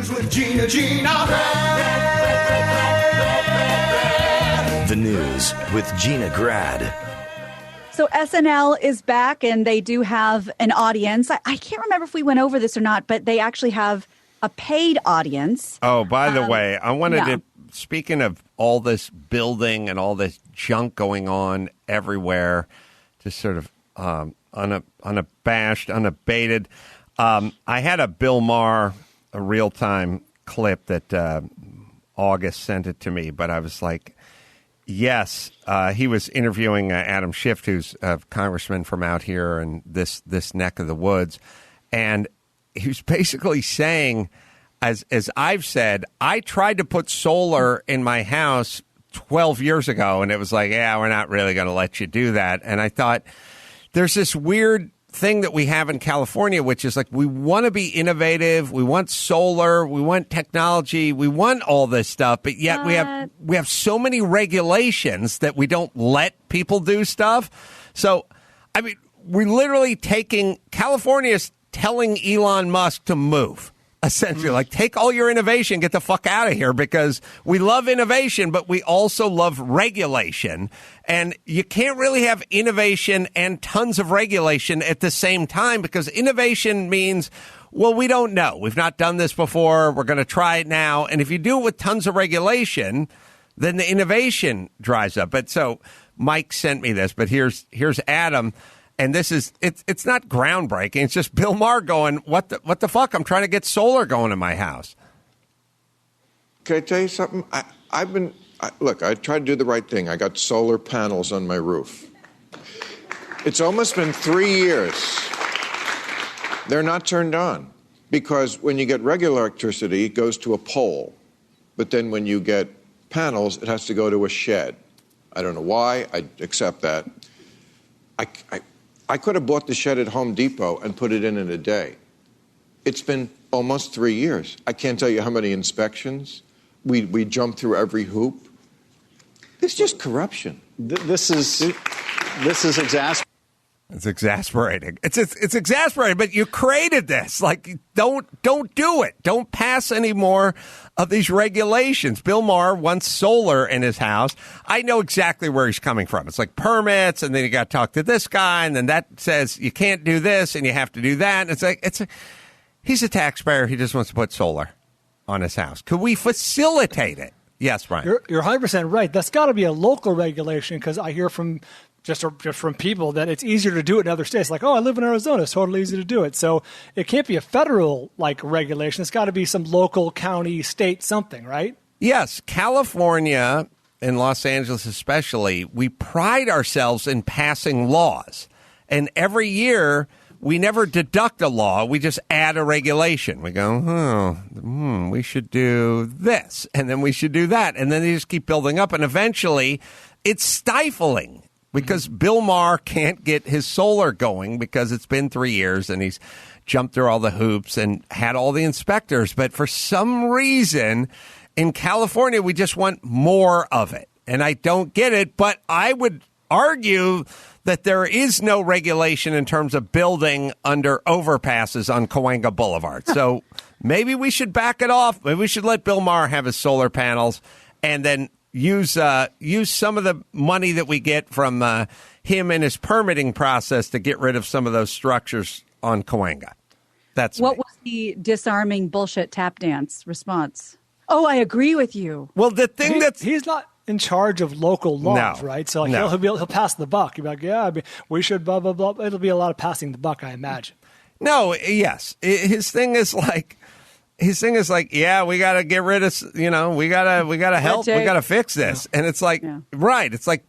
News with Gina. The News with Gina Grad. So SNL is back, and they do have an audience. I can't remember if we went over this or not, but they actually have a paid audience. Oh, by the way, I wanted to, speaking of all this building and all this junk going on everywhere, just sort of unabashed, unabated. I had a Bill Maher, a real-time clip that August sent it to me, but I was like, yes, he was interviewing Adam Schiff, who's a congressman from out here in this neck of the woods, and he was basically saying, as I've said, I tried to put solar in my house 12 years ago, and it was like, yeah, we're not really going to let you do that. And I thought, there's this weird thing that we have in California, which is like, we want to be innovative, we want solar, we want technology, we want all this stuff, but yet we have so many regulations that we don't let people do stuff. So, I mean, we're literally California's telling Elon Musk to move. Essentially, like, take all your innovation, get the fuck out of here, because we love innovation, but we also love regulation. And you can't really have innovation and tons of regulation at the same time, because innovation means, well, we don't know. We've not done this before. We're going to try it now. And if you do it with tons of regulation, then the innovation dries up. But so Mike sent me this, but here's Adam. And this is, it's not groundbreaking. It's just Bill Maher going, what the fuck? I'm trying to get solar going in my house. Can I tell you something? Look, I tried to do the right thing. I got solar panels on my roof. It's almost been 3 years. They're not turned on because when you get regular electricity, it goes to a pole. But then when you get panels, it has to go to a shed. I don't know why. I accept that. I could have bought the shed at Home Depot and put it in a day. It's been almost 3 years. I can't tell you how many inspections. We jumped through every hoop. It's just corruption. This is exasperating. It's exasperating. It's exasperating, but you created this. Like, don't do it. Don't pass any more of these regulations. Bill Maher wants solar in his house. I know exactly where he's coming from. It's like permits, and then you got to talk to this guy, and then that says you can't do this, and you have to do that. And it's like he's a taxpayer. He just wants to put solar on his house. Could we facilitate it? Yes, Brian. You're 100% right. That's got to be a local regulation, because I hear from just from people that it's easier to do it in other states. Like, oh, I live in Arizona. It's totally easy to do it. So it can't be a federal regulation. It's got to be some local, county, state, something, right? Yes. California and Los Angeles especially, we pride ourselves in passing laws. And every year we never deduct a law. We just add a regulation. We go, we should do this, and then we should do that. And then they just keep building up. And eventually it's stifling. Because Bill Maher can't get his solar going because it's been 3 years and he's jumped through all the hoops and had all the inspectors. But for some reason in California, we just want more of it. And I don't get it. But I would argue that there is no regulation in terms of building under overpasses on Cahuenga Boulevard. So maybe we should back it off. Maybe we should let Bill Maher have his solar panels and then use some of the money that we get from him and his permitting process to get rid of some of those structures on Cahuenga. That's what was the disarming bullshit tap dance response? Oh, I agree with you. Well, the thing he's not in charge of local laws, right? So he'll pass the buck. He'll be like, yeah, we should blah blah blah. It'll be a lot of passing the buck, I imagine. No, yes, his thing is like. Yeah, we got to get rid of, we got to help, we got to fix this. And it's like, right. It's like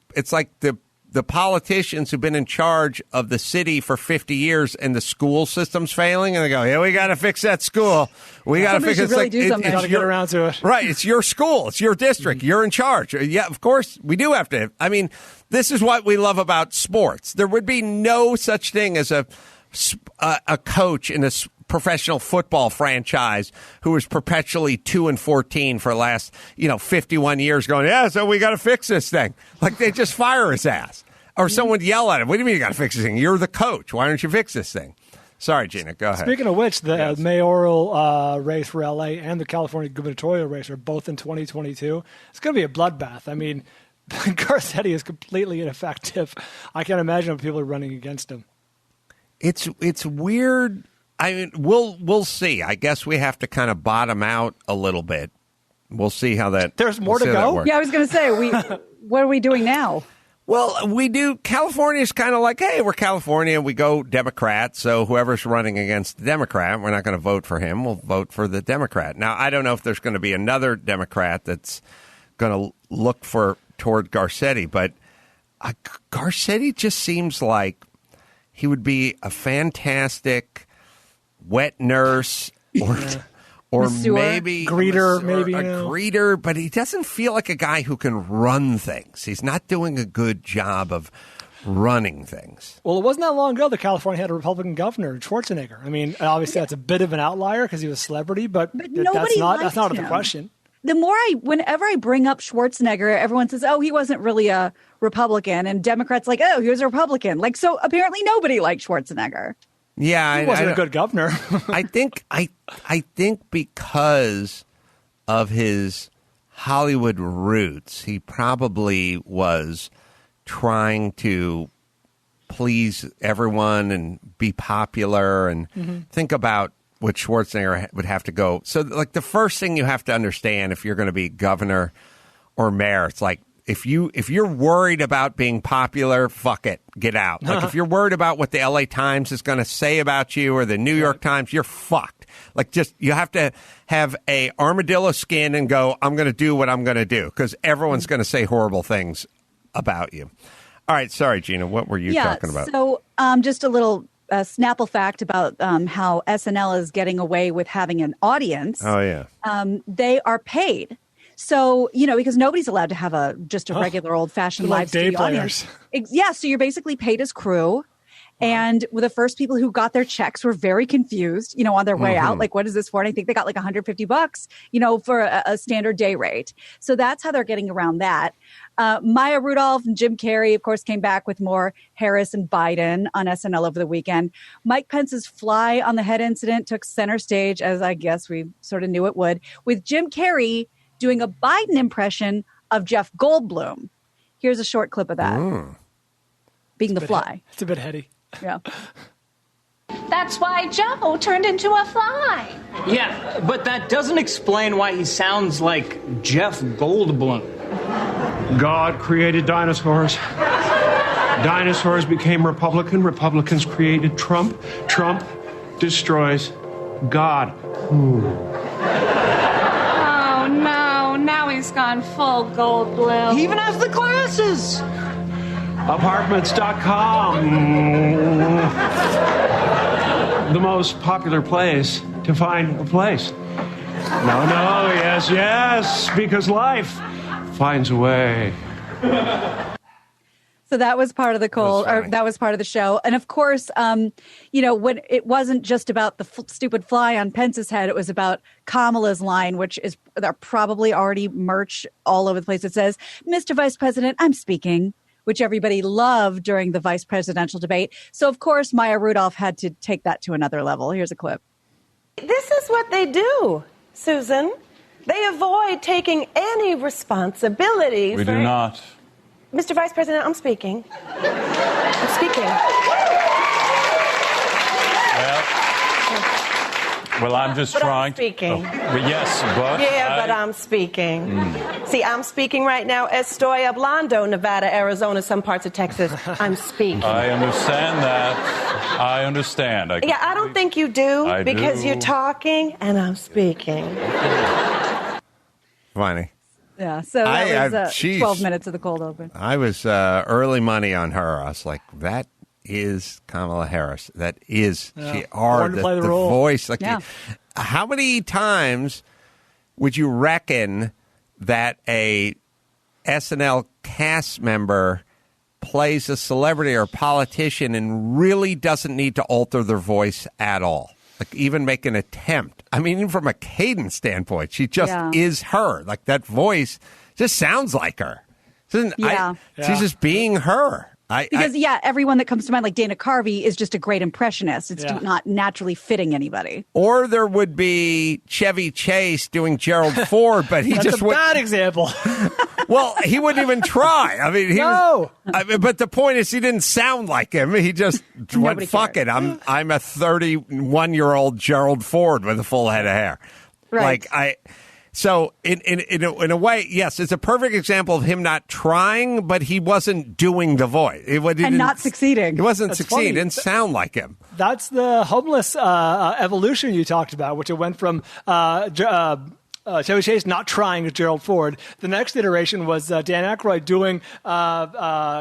the politicians who've been in charge of the city for 50 years and the school system's failing. And they go, yeah, we got to fix that school. We got to fix it. Really got to get around to it. Right. It's your school. It's your district. You're in charge. Yeah, of course we do have to. I mean, this is what we love about sports. There would be no such thing as a coach in a professional football franchise who was perpetually 2-14 for the last, 51 years going, yeah, so we got to fix this thing. Like, they just fire his ass. Or someone would yell at him, what do you mean you got to fix this thing? You're the coach. Why don't you fix this thing? Sorry, Gina, go ahead. Speaking of which, the mayoral race for L.A. and the California gubernatorial race are both in 2022. It's going to be a bloodbath. I mean, Garcetti is completely ineffective. I can't imagine if people are running against him. It's weird. I mean, we'll see. I guess we have to kind of bottom out a little bit. We'll see how that. There's more to go. Yeah, I was going to say, what are we doing now? Well, we do. California's kind of like, hey, we're California. We go Democrat. So whoever's running against the Democrat, we're not going to vote for him. We'll vote for the Democrat. Now, I don't know if there's going to be another Democrat that's going to look toward Garcetti, but Garcetti just seems like he would be a fantastic wet nurse or Masseur. maybe Greeter, greeter, but he doesn't feel like a guy who can run things. He's not doing a good job of running things. Well, it wasn't that long ago that California had a Republican governor, Schwarzenegger. I mean, obviously that's a bit of an outlier because he was a celebrity, but that's not out of the question. Whenever I bring up Schwarzenegger, everyone says, "Oh, he wasn't really a Republican," and Democrats like, "Oh, he was a Republican." Like, so apparently nobody liked Schwarzenegger. Yeah, he wasn't a good governor. I think because of his Hollywood roots, he probably was trying to please everyone and be popular and think about what Schwarzenegger would have to go. So, like, the first thing you have to understand if you're going to be governor or mayor, it's like, if you're worried about being popular, fuck it, get out. Like, if you're worried about what the LA Times is going to say about you or the New York Times, you're fucked. Like, just, you have to have a armadillo skin and go, I'm going to do what I'm going to do, because everyone's going to say horrible things about you. All right, sorry, Gina, what were you talking about? So just a little Snapple fact about how SNL is getting away with having an audience. Oh, yeah. They are paid. So, because nobody's allowed to have just a regular old-fashioned live studio audience. Yeah, so you're basically paid as crew. And the first people who got their checks were very confused, on their way out. Like, what is this for? And I think they got like $150, for a standard day rate. So that's how they're getting around that. Maya Rudolph and Jim Carrey, of course, came back with more Harris and Biden on SNL over the weekend. Mike Pence's fly on the head incident took center stage, as I guess we sort of knew it would, with Jim Carrey doing a Biden impression of Jeff Goldblum. Here's a short clip of that. Being the fly. It's a bit heady. Yeah. That's why Joe turned into a fly. Yeah, but that doesn't explain why he sounds like Jeff Goldblum. God created dinosaurs. Dinosaurs became Republican. Republicans created Trump. Trump destroys God. Oh, no. Now he's gone full Goldblum. He even has the glasses. Apartments.com. The most popular place to find a place. No, yes, because life finds a way. So that was part of the that was part of the show. And of course, when it wasn't just about the stupid fly on Pence's head, it was about Kamala's line, which is they're probably already merch all over the place. It says, "Mr. Vice President, I'm speaking," which everybody loved during the vice presidential debate. So, of course, Maya Rudolph had to take that to another level. Here's a clip. This is what they do, Susan. They avoid taking any responsibility. We do not. Mr. Vice President, I'm speaking. I'm speaking. Well, I'm just but trying I'm speaking. to. Yes, but. But I'm speaking. See, I'm speaking right now. Estoy hablando, Nevada, Arizona, some parts of Texas. I'm speaking. I understand that. I understand. I don't think you do because you're talking and I'm speaking. Funny. Yeah, so that was 12 minutes of the cold open. I was early money on her. I was like, that is Kamala Harris. That is the voice. Like, how many times would you reckon that a SNL cast member plays a celebrity or politician and really doesn't need to alter their voice at all? Like, even make an attempt. I mean, even from a cadence standpoint, she just is her. Like, that voice just sounds like her. She's just being her. Because everyone that comes to mind, like Dana Carvey, is just a great impressionist. It's not naturally fitting anybody. Or there would be Chevy Chase doing Gerald Ford, but he That's a bad example. Well, he wouldn't even try. I mean, but the point is, he didn't sound like him. He just went, "Fuck it, I'm a 31-year-old Gerald Ford with a full head of hair." Right. So in a way, yes, it's a perfect example of him not trying, but he wasn't doing the voice. And not succeeding. He wasn't succeeding. It didn't sound like him. That's the homeless evolution you talked about, which it went from Chevy Chase not trying as Gerald Ford. The next iteration was Dan Aykroyd doing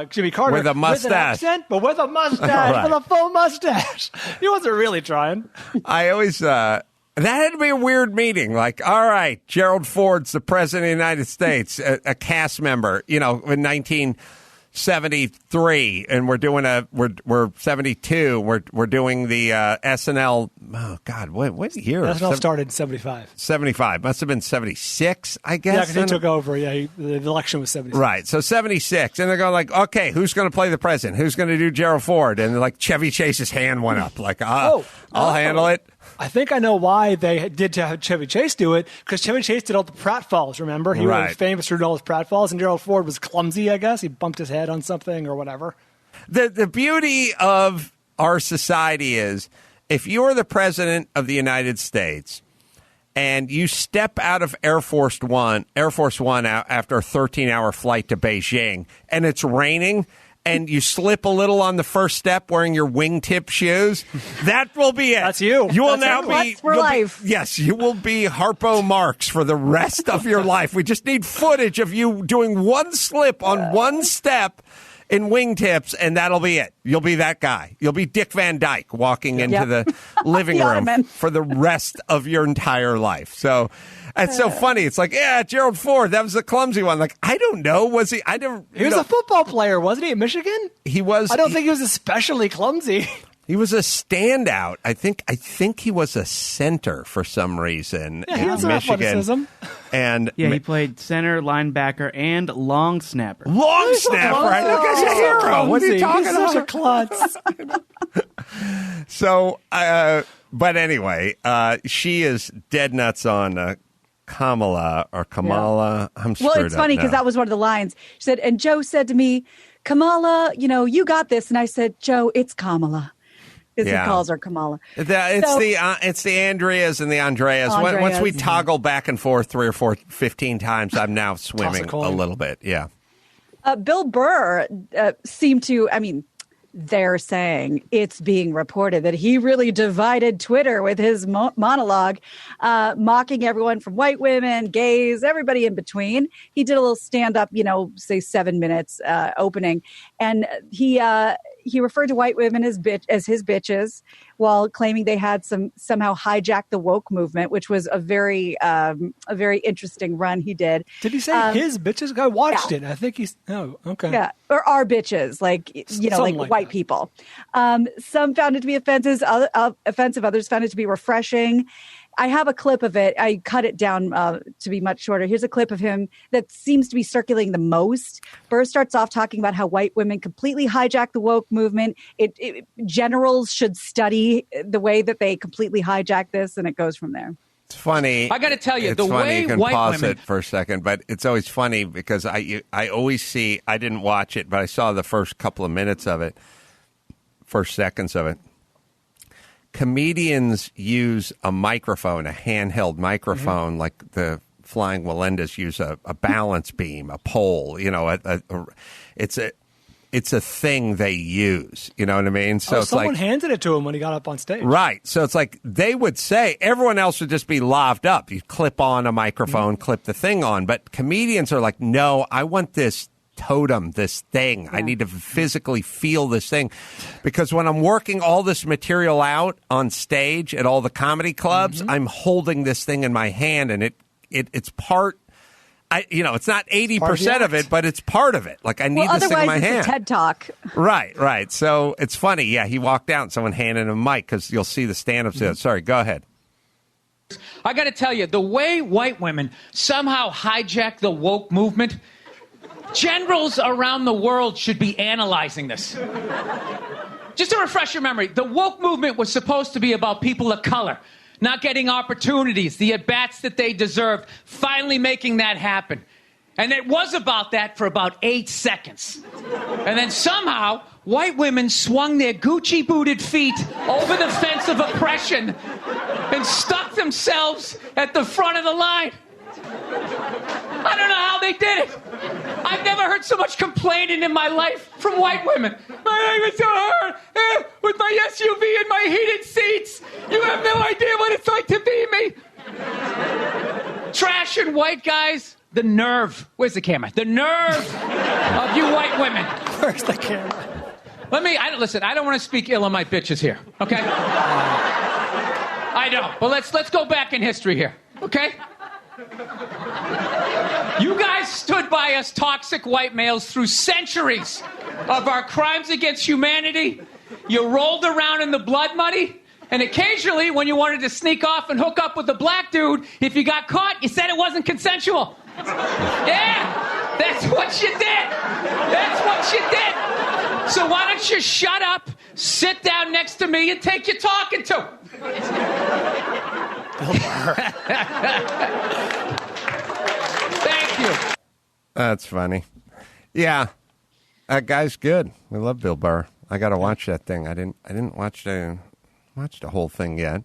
Jimmy Carter with a mustache, with an accent, but with a mustache, with a full mustache. He wasn't really trying. I always. That had to be a weird meeting. Like, all right, Gerald Ford's the president of the United States, a cast member, in 1973, and we're doing we're 72. We're doing the SNL. Oh God, what year? SNL started in 75. 75 must have been 76, I guess. Yeah, because he took over. Yeah, the election was 76. Right, so 76, and they're going like, okay, who's going to play the president? Who's going to do Gerald Ford? And they're like, Chevy Chase's hand went up. Like, I'll handle it. I think I know why they did to have Chevy Chase do it, because Chevy Chase did all the pratfalls, remember? He was famous for doing all his pratfalls, and Gerald Ford was clumsy, I guess. He bumped his head on something or whatever. The beauty of our society is, if you're the president of the United States and you step out of Air Force One after a 13-hour flight to Beijing, and it's raining, and you slip a little on the first step wearing your wingtip shoes, that will be it. That's you. You will now be for life. Yes, you will be Harpo Marx for the rest of your life. We just need footage of you doing one slip on one step in wingtips, and that'll be it. You'll be that guy. You'll be Dick Van Dyke walking into the living room for the rest of your entire life. So it's so funny. It's like, Gerald Ford, that was the clumsy one. Like, I don't know. Was he? He was a football player, wasn't he, at Michigan? He was. I don't think he was especially clumsy. He was a standout. I think he was a center for some reason in Michigan. Athleticism. And he played center, linebacker, and long snapper. Long snapper. That guy's a hero. What are you talking about? Such a klutz. So, but anyway, she is dead nuts on Kamala. I'm screwed Well, it's funny because that was one of the lines. She said, and Joe said to me, Kamala, you got this. And I said, Joe, it's Kamala. He calls her Kamala. It's the Andreas and the Andreas. Once we toggle back and forth 15 times, I'm now swimming a little bit. Yeah. Bill Burr seemed to, they're saying it's being reported that he really divided Twitter with his monologue, mocking everyone from white women, gays, everybody in between. He did a little stand-up, say 7 minutes opening, and he referred to white women as his bitches, while claiming they had somehow hijacked the woke movement, which was a very interesting run he did. Did he say his bitches? I watched it. I think he's okay. Yeah, or our bitches, like white that. People. Some found it to be offensive. Others found it to be refreshing. I have a clip of it. I cut it down to be much shorter. Here's a clip of him that seems to be circulating the most. Burr starts off talking about how white women completely hijack the woke movement. Generals should study the way that they completely hijack this, and it goes from there. It's funny. I got to tell you, it's the funny. way you can white pause women... it for a second, but it's always funny because I always see, I didn't watch it, but I saw the first couple of minutes of it, first seconds of it. Comedians use a microphone, a handheld microphone, like the Flying Melendez use a balance beam, a pole. It's a thing they use. You know what I mean? So it's someone handed it to him when he got up on stage. Right. So it's like they would say, everyone else would just be laved up. You clip on a microphone, clip the thing on. But comedians are like, no, I want this totem, this thing. Yeah. I need to physically feel this thing, because when I'm working all this material out on stage at all the comedy clubs, I'm holding this thing in my hand, and it's part. It's not 80% of it, but it's part of it. Like I need this thing in my hand. Otherwise, it's a TED Talk. Right. So it's funny. Yeah, he walked out and someone handed him a mic, because you'll see the stand-ups. Sorry, go ahead. I got to tell you, the way white women somehow hijack the woke movement. Generals around the world should be analyzing this. Just to refresh your memory, the woke movement was supposed to be about people of color not getting opportunities, the at-bats that they deserved, finally making that happen. And it was about that for about 8 seconds. And then somehow, white women swung their Gucci-booted feet over the fence of oppression and stuck themselves at the front of the line. I don't know how they did it. I've never heard so much complaining in my life from white women. My life is so hard with my SUV and my heated seats. You have no idea what it's like to be me. Trash and white guys. The nerve. Where's the camera? The nerve of you white women. Where's the camera? Listen, I don't want to speak ill of my bitches here, okay? I don't. But let's go back in history here, okay? You guys stood by us toxic white males through centuries of our crimes against humanity. You rolled around in the blood money. And occasionally, when you wanted to sneak off and hook up with a black dude, if you got caught, you said it wasn't consensual. Yeah, that's what you did. That's what you did. So why don't you shut up, sit down next to me, and take your talking to. Bill Maher. Thank you. That's funny. Yeah, that guy's good. We love Bill Burr. I got to watch that thing. I didn't watch the whole thing yet.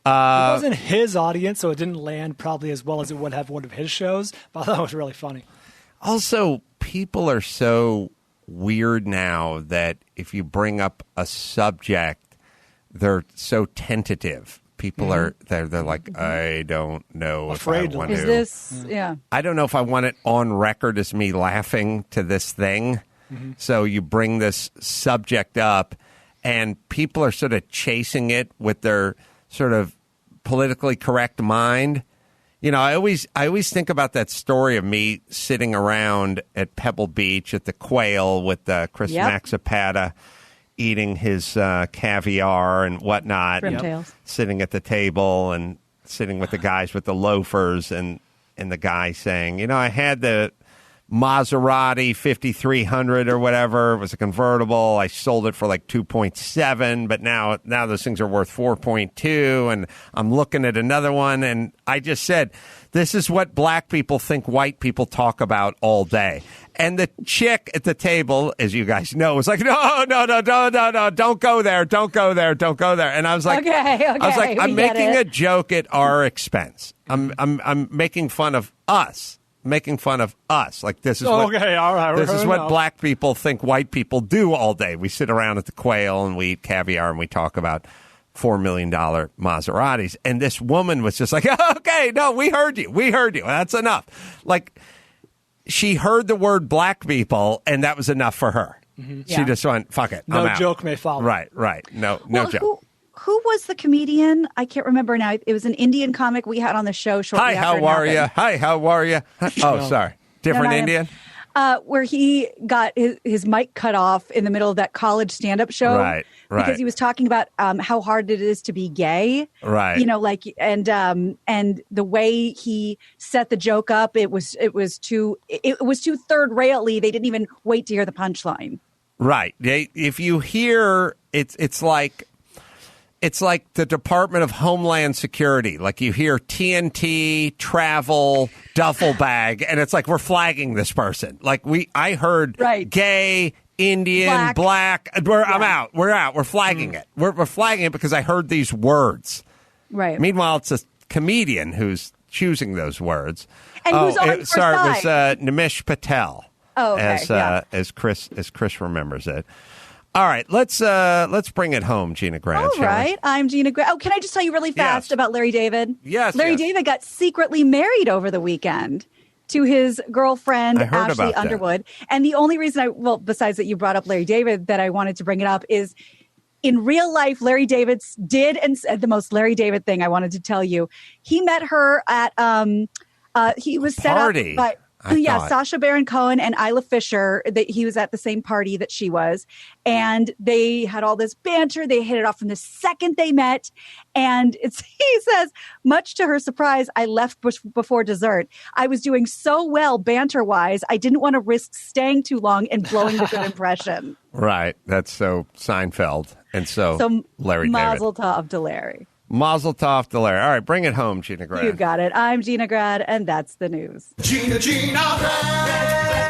It wasn't his audience, so it didn't land probably as well as it would have one of his shows, but I thought it was really funny. Also, people are so weird now that if you bring up a subject, they're so tentative. People are they're like, I don't know Afraid if I want Is to. this, yeah. I don't know if I want it on record as me laughing to this thing. So you bring this subject up, and people are sort of chasing it with their sort of politically correct mind. You know, I always think about that story of me sitting around at Pebble Beach at the Quail with Chris Maxipata eating his caviar and whatnot, sitting at the table and sitting with the guys with the loafers, and the guy saying, you know, I had the Maserati 5300 or whatever. It was a convertible. I sold it for like 2.7, but now those things are worth 4.2, and I'm looking at another one, and I just said, this is what black people think white people talk about all day. And the chick at the table, as you guys know, was like, no, don't go there, don't go there, don't go there. And I was like, I'm making a joke at our expense. I'm making fun of us. Making fun of us. Like, this is what black people think white people do all day. We sit around at the Quail and we eat caviar and we talk about $4 million Maseratis. And this woman was just like, okay, no, we heard you. That's enough. Like, she heard the word black people, and that was enough for her. She just went, fuck it. No I'm out. joke may follow. Right. No joke. Who was the comedian? I can't remember now. It was an Indian comic we had on the show shortly after. Hi, how are you? Oh, sorry. Different Indian? Where he got his mic cut off in the middle of that college stand-up show. Right. Because he was talking about how hard it is to be gay. Right. You know, like, and the way he set the joke up, it was too third rail-y. They didn't even wait to hear the punchline. Right. If you hear, it's like the Department of Homeland Security. Like, you hear TNT, travel, duffel bag, and it's like, we're flagging this person. Like, I heard gay, Indian, black. I'm out. We're out. We're flagging it. We're flagging it because I heard these words. Right. Meanwhile, it's a comedian who's choosing those words. And who's on your side? It was Nimish Patel. Oh, okay. As Chris remembers it. All right, let's bring it home, Gina Grad. All right, I'm Gina Grad. Oh, can I just tell you really fast about Larry David? Yes. Larry David got secretly married over the weekend to his girlfriend, Ashley Underwood. And the only reason besides that you brought up Larry David, that I wanted to bring it up is, in real life, Larry David did and said the most Larry David thing I wanted to tell you. He met her at he was set up by Yeah, Sacha Baron Cohen and Isla Fisher, that he was at the same party that she was. And they had all this banter. They hit it off from the second they met. And he says, much to her surprise, I left before dessert. I was doing so well banter-wise, I didn't want to risk staying too long and blowing the good impression. Right. That's so Seinfeld. And so Larry Mazel David. tov to Larry. Mazel tov to Larry. All right, bring it home, Gina Grad. You got it. I'm Gina Grad, and that's the news. Gina Grad.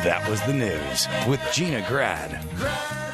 That was the news with Gina Grad.